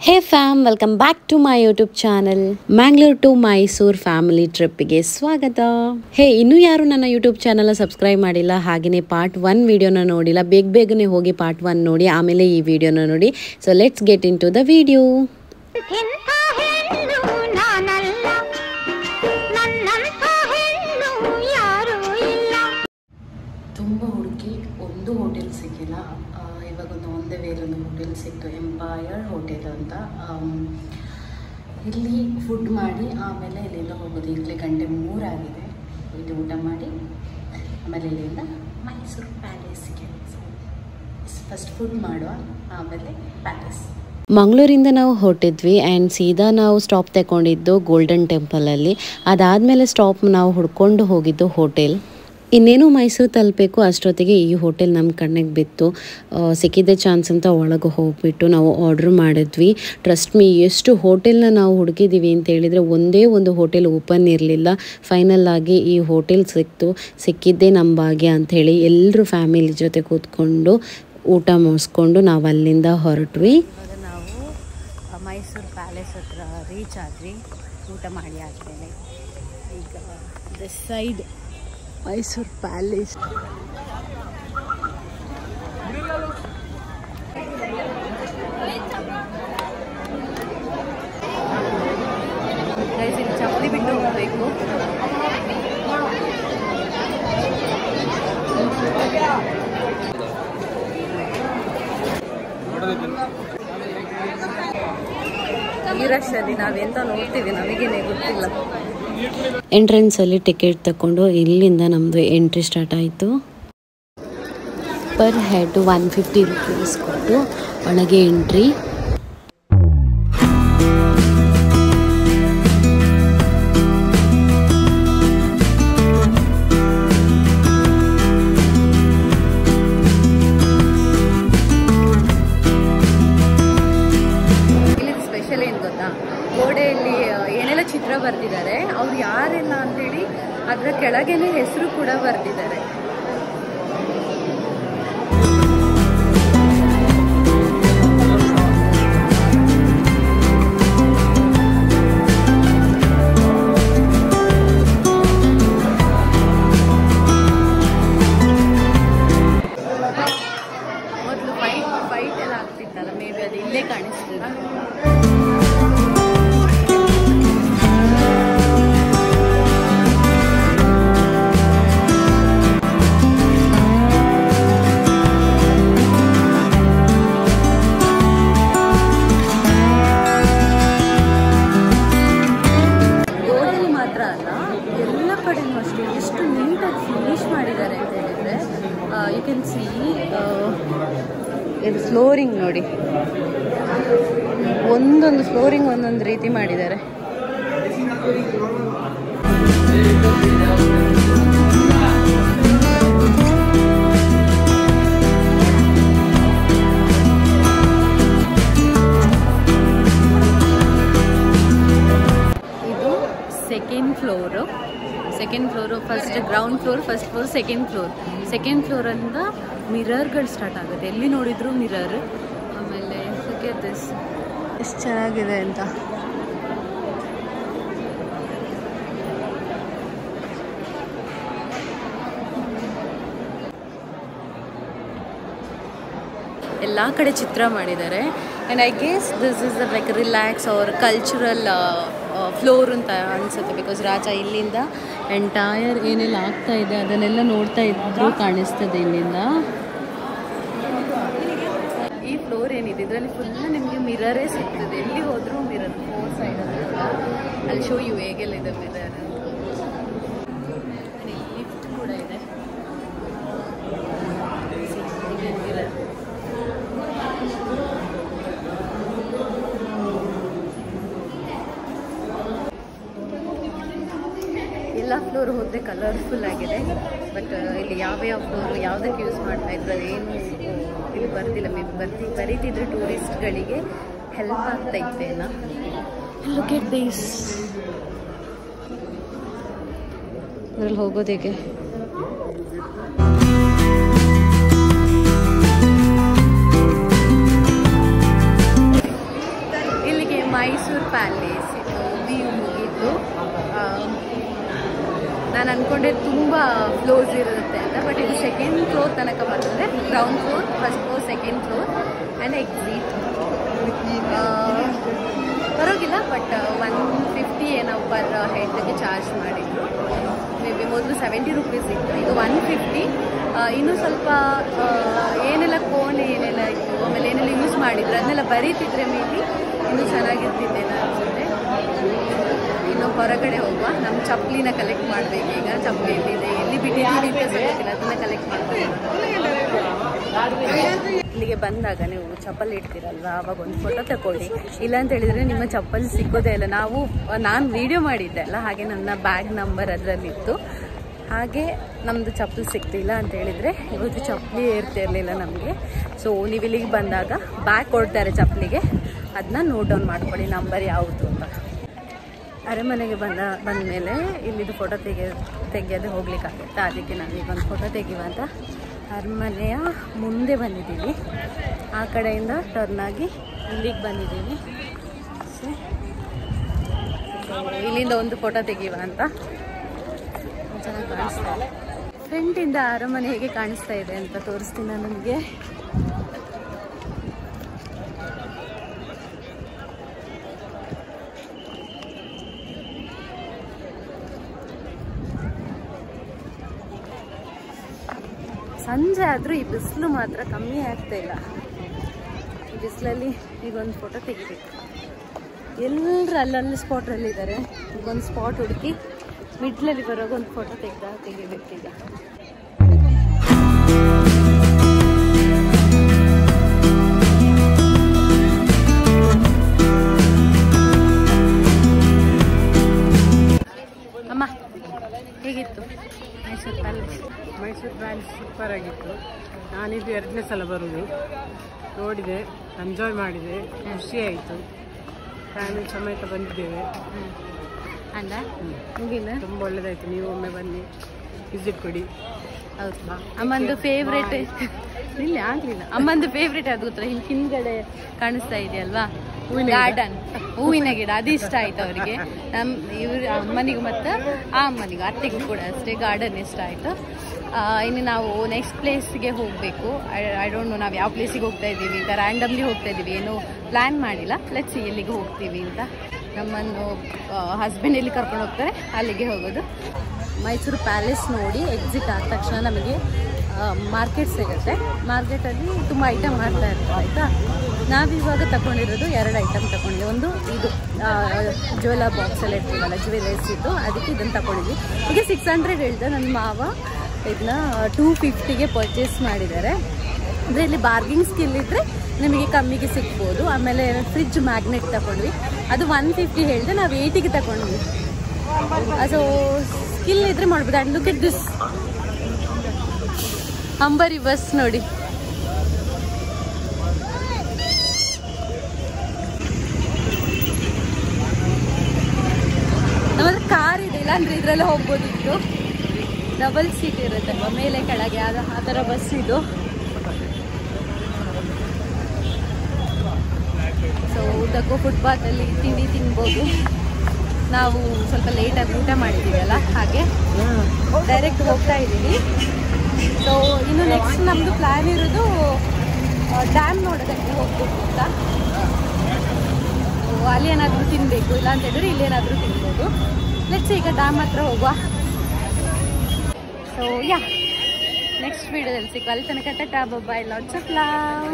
Hey fam, welcome back to my YouTube channel. Mangalore to Mysore family trip ಗೆ ಸ್ವಾಗತ. ಹೇ ಇನ್ನೂ ಯಾರು ನನ್ನ YouTube ಚಾನೆಲ್ ಸಬ್ಸ್ಕ್ರೈಬ್ ಮಾಡಿಲ್ಲ ಹಾಗೇನೇ ಪಾರ್ಟ್ 1 ವಿಡಿಯೋನ ನೋಡಿಲ್ಲ ಬೇಗನೆ ಹೋಗಿ ಪಾರ್ಟ್ 1 ನೋಡಿ ಆಮೇಲೆ ಈ ವಿಡಿಯೋನ ನೋಡಿ. So let's get into the video. ತುಂಬ ಹುಡುಕಿ ಒಂದು ಹೋಟೆಲ್ ಸಿಕ್ಕಿಲ್ಲ. ಇವಾಗೊಂದು ಒಂದೇ ವೇರೊಂದು ಹೋಟೆಲ್ ಸಿಕ್ತು, ಎಂಪೈರ್ ಹೋಟೆಲ್ ಅಂತ. ಇಲ್ಲಿ ಫುಡ್ ಮಾಡಿ ಆಮೇಲೆ ಇಲ್ಲಿಂದ ಹೋಗೋದು. ಈಗಲೇ 3 ಆಗಿದೆ. ಇಲ್ಲಿ ಊಟ ಮಾಡಿ ಆಮೇಲೆ ಇಲ್ಲಿಂದ ಮೈಸೂರು ಪ್ಯಾಲೇಸ್ಗೆ. ಫಸ್ಟ್ ಫುಡ್ ಮಾಡುವ ಆಮೇಲೆ ಪ್ಯಾಲೇಸ್. ಮಂಗಳೂರಿಂದ ನಾವು ಹೊರಟಿದ್ವಿ ಆ್ಯಂಡ್ ಸೀದಾ ನಾವು ಸ್ಟಾಪ್ ತಗೊಂಡಿದ್ದು ಗೋಲ್ಡನ್ ಟೆಂಪಲಲ್ಲಿ. ಅದಾದಮೇಲೆ ಸ್ಟಾಪ್ ನಾವು ಹುಡ್ಕೊಂಡು ಹೋಗಿದ್ದು ಹೋಟೆಲ್. ಇನ್ನೇನು ಮೈಸೂರು ತಲುಪಬೇಕು ಅಷ್ಟೊತ್ತಿಗೆ ಈ ಹೋಟೆಲ್ ನಮ್ಮ ಕಣ್ಣಿಗೆ ಬಿತ್ತು. ಸಿಕ್ಕಿದ್ದೆ ಚಾನ್ಸ್ ಅಂತ ಒಳಗೆ ಹೋಗ್ಬಿಟ್ಟು ನಾವು ಆರ್ಡ್ರ್ ಮಾಡಿದ್ವಿ. ಟ್ರಸ್ಟ್ ಮೀ, ಎಷ್ಟು ಹೋಟೆಲ್ನ ನಾವು ಹುಡುಕಿದ್ದೀವಿ ಅಂತ ಹೇಳಿದರೆ ಒಂದೇ ಒಂದು ಹೋಟೆಲ್ ಓಪನ್ ಇರಲಿಲ್ಲ. ಫೈನಲ್ ಆಗಿ ಈ ಹೋಟೆಲ್ ಸಿಕ್ಕಿದ್ದೇ ನಮ್ಮ ಭಾಗ್ಯ ಅಂಥೇಳಿ ಎಲ್ಲರೂ ಫ್ಯಾಮಿಲಿ ಜೊತೆ ಕೂತ್ಕೊಂಡು ಊಟ ಮುಗಿಸ್ಕೊಂಡು ನಾವು ಅಲ್ಲಿಂದ ಹೊರಟ್ವಿ. ನಾವು ಮೈಸೂರು ಪ್ಯಾಲೇಸ್ ಹತ್ರ ರೀಚ್ ಆದ್ವಿ ಊಟ ಮಾಡಿ ಆದಮೇಲೆ. ಈಗ ದಿಸ್ ಸೈಡ್ ಮೈಸೂರು ಪ್ಯಾಲೇಸ್. ಚಪ್ಪಲಿ ಬಿಟ್ಟು ಹೋಗಬೇಕು. ಈ ರಶಲ್ಲಿ ನಾವೆಂತ ನೋಡ್ತೀವಿ ನಮಗೇನೆ ಗೊತ್ತಿಲ್ಲ. ಎಂಟ್ರೆನ್ಸಲ್ಲಿ ಟಿಕೆಟ್ ತಗೊಂಡು ಇಲ್ಲಿಂದ ನಮ್ಮದು ಎಂಟ್ರಿ ಸ್ಟಾರ್ಟ್ ಆಯಿತು. ಪರ್ ಹೆಡ್ 150 ರೂಪೀಸ್ ಕೊಟ್ಟು ಒಳಗೆ ಎಂಟ್ರಿ. ಗೋಡೆಯಲ್ಲಿ ಏನೆಲ್ಲ ಚಿತ್ರ ಬರೆದಿದ್ದಾರೆ, ಅವ್ರು ಯಾರೆಲ್ಲ ಅಂತೇಳಿ ಅದರ ಕೆಳಗೇನೆ ಹೆಸರು ಕೂಡ ಬರೆದಿದ್ದಾರೆ. ಮೊದಲು ಫೈಟ್ ಎಲ್ಲ ಆಗ್ತಿತ್ತಲ್ಲ, ಮೇ ಬಿ ಅದು ಇಲ್ಲೇ ಕಾಣಿಸ್ತದೆ. ಎಷ್ಟು ನೀಟಾಗಿ ಫಿನಿಶ್ ಮಾಡಿದ್ದಾರೆ ಅಂತ ಹೇಳಿದರೆ ಯು ಕ್ಯಾನ್ ಸಿ. ಇದು ಫ್ಲೋರಿಂಗ್ ನೋಡಿ, ಒಂದೊಂದು ಫ್ಲೋರಿಂಗ್ ಒಂದೊಂದು ರೀತಿ ಮಾಡಿದ್ದಾರೆ. ಇದು second floor first ground floor, first floor, second ಫ್ಲೋರಿಂದ ಮಿರರ್ಗಳು ಸ್ಟಾರ್ಟ್ ಆಗುತ್ತೆ. ಎಲ್ಲಿ ನೋಡಿದ್ರು ಮಿರರ್. ಆಮೇಲೆ ದಿಸ್ ಎಷ್ಟು ಚೆನ್ನಾಗಿದೆ ಅಂತ. ಎಲ್ಲ ಕಡೆ ಚಿತ್ರ ಮಾಡಿದ್ದಾರೆ. And I guess this is like relax our cultural floor ಅಂತ ಅನಿಸುತ್ತೆ. ಬಿಕಾಸ್ ರಾಜ ಇಲ್ಲಿಂದ ಎಂಟೈರ್ ಏನೆಲ್ಲ ಆಗ್ತಾ ಇದೆ ಅದನ್ನೆಲ್ಲ ನೋಡ್ತಾ ಇದ್ರು ಕಾಣಿಸ್ತದೆ ಇಲ್ಲಿಂದ. ಈ ಫ್ಲೋರ್ ಏನಿದೆ ಇದರಲ್ಲಿ ಫುಲ್ ನಿಮಗೆ ಮಿರರೇ ಸಿಗ್ತದೆ. ಎಲ್ಲಿ ಹೋದರೂ ಮಿರರ್ 4 ಸೈಡಲ್ಲಿ. ಅಲ್ಲಿ ಶೋ ಯು ಹೇಗೆಲ್ಲ ಇದೆ ಮಿರರ್. ಲಿಫ್ಟ್ ಕೂಡ ಇದೆ. ಮಿರರ್ ಎಲ್ಲ ಫ್ಲೋರ್ ಹೋದರೆ ಕಲರ್ಫುಲ್ ಆಗಿದೆ. ಬಟ್ ಇಲ್ಲಿ ಯಾವ ಫ್ಲೋರ್ ಯಾವುದಕ್ಕೆ ಯೂಸ್ ಮಾಡ್ತಾ ಇದ್ರು ಅದೇನು ಇಲ್ಲಿ ಬರ್ತಿಲ್ಲ. ಬರೀತಿದ್ರೆ ಟೂರಿಸ್ಟ್ಗಳಿಗೆ ಹೆಲ್ಪ್ ಆಗ್ತಾ ಇತ್ತೇನೋ. Look at this. ಇದ್ರಲ್ಲಿ ಹೋಗೋದು ಹೇಗೆ? ಮೈಸೂರು ಪ್ಯಾಲೇಸ್ ಇದು ವ್ಯೂ ಮುಗೀತು. ನಾನು ಅಂದ್ಕೊಂಡೆ ತುಂಬ ಫ್ಲೋರ್ಸ್ ಇರುತ್ತೆ ಅಂತ, ಬಟ್ ಇದು ಸೆಕೆಂಡ್ ಫ್ಲೋರ್ ತನಕ ಬರ್ತದೆ. Ground floor, first floor, second floor and exit. ಪರವಾಗಿಲ್ಲ, ಬಟ್ 150 ಏನೋ ಪರ್ ಹೆಡ್ಗೆ ಚಾರ್ಜ್ ಮಾಡಿದ್ರು. ಮೇ ಬಿ ಮೊದಲು 70 ರೂಪೀಸ್ ಇತ್ತು, ಈಗ 150. ಇನ್ನೂ ಸ್ವಲ್ಪ ಏನೆಲ್ಲ ಕೋಣೆ ಏನೆಲ್ಲ ಇತ್ತು, ಆಮೇಲೆ ಏನೆಲ್ಲ ಯೂಸ್ ಮಾಡಿದ್ರು ಅದನ್ನೆಲ್ಲ ಬರೀತಿದ್ರೆ ಮೇ ಬಿ ಇನ್ನೂ ಚೆನ್ನಾಗಿರ್ತಿದ್ದೇನೆ ಅನಿಸುತ್ತೆ. ಇನ್ನು ಹೊರಗಡೆ ಹೋಗುವ. ನಮ್ಮ ಚಪ್ಪಲಿನ ಕಲೆಕ್ಟ್ ಮಾಡಬೇಕು ಈಗ. ಚಪ್ಪಲಿ ಎಲ್ಲಿದೆ, ಎಲ್ಲಿ ಬಿಟ್ಟಿದ್ದೀವಿ ಅಂತ ಗೊತ್ತಿಲ್ಲ, ಅದನ್ನು ಕಲೆಕ್ಟ್ ಮಾಡಬೇಕು. ಇಲ್ಲಿಗೆ ಬಂದಾಗ ನೀವು ಚಪ್ಪಲಿ ಇಡ್ತೀರಲ್ವ, ಆವಾಗ ಒಂದು ಫೋಟೋ ತಗೊಳ್ಳಿ. ಇಲ್ಲ ಅಂತ ಹೇಳಿದರೆ ನಿಮ್ಮ ಚಪ್ಪಲಿ ಸಿಗೋದೇ ಇಲ್ಲ. ನಾನು ವಿಡಿಯೋ ಮಾಡಿದ್ದೆ ಅಲ್ಲ, ಹಾಗೆ ನನ್ನ ಬ್ಯಾಗ್ ನಂಬರ್ ಅದರಲ್ಲಿತ್ತು. ಹಾಗೆ ನಮ್ಮದು ಚಪ್ಪಲಿ ಸಿಗ್ತಿಲ್ಲ ಅಂತ ಹೇಳಿದರೆ ಇವತ್ತು ಚಪ್ಪಲಿ ಇರ್ತಿರಲಿಲ್ಲ ನಮಗೆ. ಸೊ ನೀವು ಇಲ್ಲಿಗೆ ಬಂದಾಗ ಬ್ಯಾಗ್ ಕೊಡ್ತಾರೆ ಚಪ್ಪಲಿಗೆ, ಅದನ್ನ ನೋಟ್ ಡೌನ್ ಮಾಡ್ಕೊಳ್ಳಿ ನಂಬರ್ ಯಾವುದು ಅಂತ. ಅರಮನೆಗೆ ಬಂದ ಮೇಲೆ ಇಲ್ಲಿದು ಫೋಟೋ ತೆಗೆಯದೆ ಹೋಗ್ಲಿಕ್ಕಾಗುತ್ತೆ. ಅದಕ್ಕೆ ನಾವೀಗ ಒಂದು ಫೋಟೋ ತೆಗೆಯುವ ಅಂತ ಅರಮನೆಯ ಮುಂದೆ ಬಂದಿದ್ದೀವಿ. ಆ ಕಡೆಯಿಂದ ಟರ್ನ್ ಆಗಿ ಇಲ್ಲಿಗೆ ಬಂದಿದ್ದೀವಿ. ಇಲ್ಲಿಂದ ಒಂದು ಫೋಟೋ ತೆಗೆಯುವ ಅಂತ. ಚೆನ್ನಾಗಿ ಕಾಣಿಸ್ತಾ ಇದೆ. ಫ್ರಂಟಿಂದ ಅರಮನೆ ಹೇಗೆ ಕಾಣಿಸ್ತಾ ಇದೆ ಅಂತ ತೋರಿಸ್ತೀನಿ ನಾನು ನಿಮಗೆ. ಸಂಜೆ ಆದರೂ ಈ ಬಿಸಿಲು ಮಾತ್ರ ಕಮ್ಮಿ ಆಗ್ತಾ ಇಲ್ಲ. ಈ ಬಿಸಿಲಲ್ಲಿ ಈಗೊಂದು ಫೋಟೋ ತೆಗಿಬೇಕು. ಎಲ್ಲರೂ ಅಲ್ಲಲ್ಲಿ ಸ್ಪಾಟ್ರಲ್ಲಿದ್ದಾರೆ. ಈಗೊಂದು ಸ್ಪಾಟ್ ಹುಡುಕಿ ಮಿಡ್ಲಲ್ಲಿ ಬರೋವಾಗ ಒಂದು ಫೋಟೋ ತೆಗಿಬೇಕೀಗ. ಅಮ್ಮ ಹೇಗಿತ್ತು Mysuru palace? Mysuru palace super ಆಗಿತ್ತು. ನಾನಿದು 2ನೇ ಸಲ ಬರೋದು. ನೋಡಿದೆ, ಎಂಜಾಯ್ ಮಾಡಿದೆ, ಖುಷಿ ಆಯಿತು. ಫ್ಯಾಮಿಲಿ ಸಮೇತ ಬಂದಿದ್ದೇವೆ. ಅಲ್ಲ ಮುಗಿಲ್ಲ, ತುಂಬ ಒಳ್ಳೆಯದಾಯಿತು. ನೀವು ಒಮ್ಮೆ ಬನ್ನಿ, ವಿಸಿಟ್ ಕೊಡಿ. ಹೌದಾ? ಅಮ್ಮಂದು ಫೇವ್ರೇಟ್ ಇಲ್ಲಿ ಆಗಲಿಲ್ಲ. ಅಮ್ಮಂದು ಫೇವ್ರೇಟ್ ಅದು ಗೊತ್ತಾ, ಹಿಂದ್ಗಡೆ ಕಾಣಿಸ್ತಾ ಇದೆಯಲ್ವಾ ಗಾರ್ಡನ್, ಹೂವಿನ ಗಿಡ, ಅದು ಇಷ್ಟ ಆಯ್ತು ಅವರಿಗೆ. ಇವ್ರ ಅಮ್ಮನಿಗೂ ಮತ್ತು ಆ ಅಮ್ಮನಿಗೂ, ಅತ್ತೆಗೂ ಕೂಡ ಅಷ್ಟೇ ಗಾರ್ಡನ್ ಇಷ್ಟ ಆಯಿತು. ಇನ್ನು ನಾವು ನೆಕ್ಸ್ಟ್ ಪ್ಲೇಸ್ಗೆ ಹೋಗಬೇಕು. ಐ ಡೋಂಟ್ ನೋ ನಾವು ಯಾವ ಪ್ಲೇಸಿಗೆ ಹೋಗ್ತಾ ಇದ್ದೀವಿ ಅಂತ. ರ್ಯಾಂಡಮ್ಲಿ ಹೋಗ್ತಾ ಇದ್ದೀವಿ, ಏನೂ ಪ್ಲ್ಯಾನ್ ಮಾಡಿಲ್ಲ. ಲೆಟ್ಸ್ ಎಲ್ಲಿಗೆ ಹೋಗ್ತೀವಿ ಅಂತ. ನಮ್ಮನ್ನು ಹಸ್ಬೆಂಡ್ ಎಲ್ಲಿ ಕರ್ಕೊಂಡು ಹೋಗ್ತಾರೆ ಅಲ್ಲಿಗೆ ಹೋಗೋದು. ಮೈಸೂರು ಪ್ಯಾಲೇಸ್ ನೋಡಿ ಎಕ್ಸಿಟ್ ಆದ ತಕ್ಷಣ ನಮಗೆ ಮಾರ್ಕೆಟ್ ಸಿಗುತ್ತೆ. ಮಾರ್ಕೆಟಲ್ಲಿ ತುಂಬ ಐಟಮ್ ಮಾಡ್ತಾ ಇರ್ತಾರೆ ಆಯಿತಾ. ನಾವಿವಾಗ ತಗೊಂಡಿರೋದು 2 ಐಟಮ್ ತಗೊಂಡಿದ್ವಿ. ಒಂದು ಇದು ಜ್ಯುವೆಲ್ಲ ಬಾಕ್ಸಲ್ಲಿ ಇರ್ತೀವಲ್ಲ, ಜ್ಯುವೆಲರ್ಸ್ ಇದ್ದು, ಅದಕ್ಕೆ ಇದನ್ನು ತಗೊಂಡಿದ್ವಿ. ಈಗ 600 ಹೇಳಿದೆ. ನನ್ನ ಮಾವ ಇದನ್ನ 250ಗೆ ಪರ್ಚೇಸ್ ಮಾಡಿದ್ದಾರೆ. ಅಂದರೆ ಇಲ್ಲಿ ಬಾರ್ಗಿಂಗ್ ಸ್ಕಿಲ್ ಇದ್ದರೆ ನಿಮಗೆ ಕಮ್ಮಿಗೆ ಸಿಗ್ಬೋದು. ಆಮೇಲೆ ಫ್ರಿಡ್ಜ್ ಮ್ಯಾಗ್ನೆಟ್ ತಗೊಂಡ್ವಿ, ಅದು 150 ಹೇಳಿದೆ, ನಾವು 80ಗೆ ತಗೊಂಡ್ವಿ. ಅದು ಸ್ಕಿಲ್ ಇದ್ರೆ ಮಾಡ್ಬೋದು. And look at this Ambari bus ನೋಡಿ. ನಮ್ಮದು ಕಾರ್ ಇದೆ, ಇಲ್ಲ ಅಂದರೆ ಇದರಲ್ಲೇ ಹೋಗ್ಬೋದಿತ್ತು. ಡಬಲ್ ಸೀಟ್ ಇರುತ್ತೆ ಮೇಲೆ ಕೆಳಗೆ, ಆ ಥರ ಬಸ್ ಇದು. ಸೊ ಉದ್ದಕ್ಕೂ ಫುಟ್ಪಾತಲ್ಲಿ ತಿಂಡಿ ತಿನ್ಬೋದು. ನಾವು ಸ್ವಲ್ಪ ಲೇಟಾಗಿ ಊಟ ಮಾಡಿದ್ದೀವಲ್ಲ, ಹಾಗೆ ಡೈರೆಕ್ಟ್ ಹೋಗ್ತಾ ಇದ್ದೀವಿ. ಸೊ ಇನ್ನು ನೆಕ್ಸ್ಟ್ ನಮ್ಮದು ಪ್ಲ್ಯಾನ್ ಇರೋದು ಡ್ಯಾಮ್ ನೋಡೋದಕ್ಕೆ ಹೋಗ್ಬೇಕು ಅಂತ. ಅಲ್ಲಿ ಏನಾದರೂ ತಿನ್ನಬೇಕು, ಇಲ್ಲ ಅಂತ ಹೇಳಿದ್ರೆ ಇಲ್ಲೇನಾದರೂ ತಿನ್ಬೋದು. ಲೆಟ್ಸ್ ಈಗ ಡ್ಯಾಮ್ ಹತ್ರ ಹೋಗುವ. ಸೊ ಯಾ, ನೆಕ್ಸ್ಟ್ ವೀಡಿಯೋದಲ್ಲಿ ಸಿಗುವ. ಅಲ್ಲಿ ತನಕ ಟಾಟಾ, ಬಾಯ್, ಲಾಟ್ಸ್ ಆಫ್ ಲವ್.